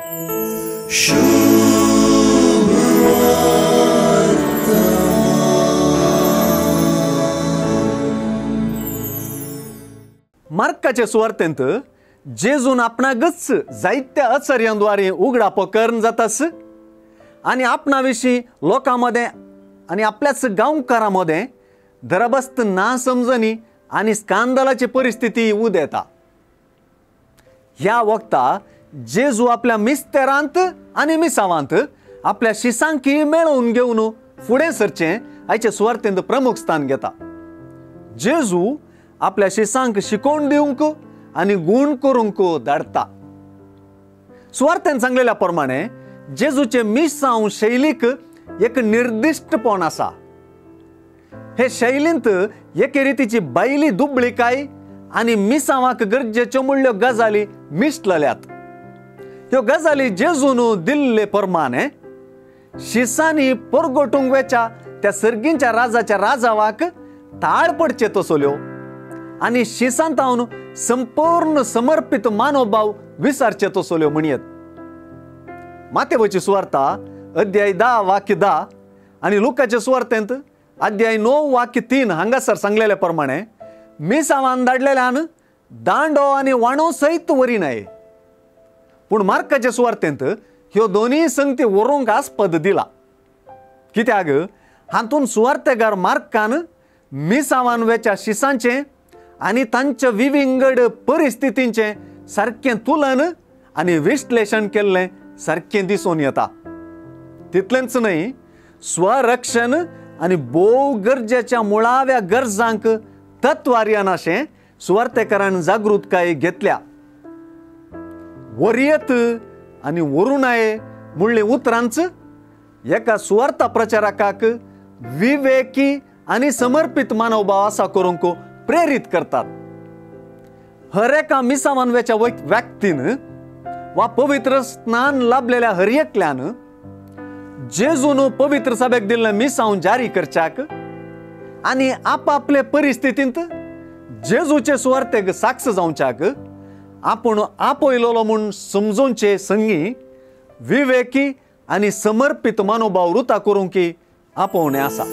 मार्काचे सुवार्तेंत जेजून आपणागच जायत्या आश्चर्यांद्वारे उघडाप करून जातास आणि आपणाविषयी लोकांमध्ये आणि आपल्याच गांवकारांमध्ये दरबस्त नासमजणी आणि स्कांदलाची परिस्थिती येऊ देता. ह्या वक्ता जेजू आपल्या मिस्तेरांत आणि मिसावांत आपल्या शिसांकी मेळवून घेऊन फुडें सरचे आयचे सुवार्तेंत प्रमुख स्थान घेता. जेजू आपल्या शिसांक शिकोवन दिवंक आणि गुण करूंक धाडता. सुवार्तेन सांगलेल्या प्रमाणे जेजूचे मिसांव शैलीक एक निर्दिष्टपण आसा. हे शैलींत एके रितीची बायली दुबळीकाय आणि मिसावाक गरजेच्यो मूल्य गजाली मिसळल्यात. ह्यो गजाली जेजून दिल्ले प्रमाणे शिसांनी परगोटूंक वेच्या त्या सर्गींच्या राजाच्या राजावाक ताळ पडचे तसल्यो आणि शिसांतावन संपूर्ण समर्पित मानवभाव विसारचे तसल्यो म्हणयत. मातेवची सुवार्ता अध्याय 10 वाक्य 10 आणि लुकाचे सुवार्तेंत अध्याय 9 वाक्य 3 हांगासर सांगलेल्या प्रमाणे मिसावान धाडलेल्यान दांडो आणि वाणो सहित वरी नये. पूण मार्काचे सुवार्तेंत ह्यो दोन्ही संगती वरूंक आस्पद दिला. कित्याक हातून सुवार्तेकार मार्कान मिसावान वेच्या शिसांचे आणि तांच्या विविंगड परिस्थितींचे सारखे तुलन आणि विश्लेषण केल्ले सारखे दिसून येता. तितलेंच न्हय, स्वरक्षण आणि भोव गरजेच्या मुळाव्या गरजांक तत्वार्यान अशें सुवार्तेकारान जागृतकाय घेतल्या. वरियत आणि वरू नये म्हणले उतरांच एका सुवार्ता प्रचारकाक विवेकी आणि समर्पित मानवभाव असा करूंक प्रेरित करतात. हर एका मिसावानवेच्या व्यक्तीन वा पवित्र स्नान लाभलेल्या हर एकल्यान जेजून पवित्र सभेक दिल्लें मिसांव जारी करच्याक आणि आपापले परिस्थितींत जेजूचे सुवार्तेक साक्ष जावच्याक आपण आपयलोलो म्हूण समजूनचे संगी विवेकी आणि समर्पित मनोभाव वृता करूंक आपोवणे आसा.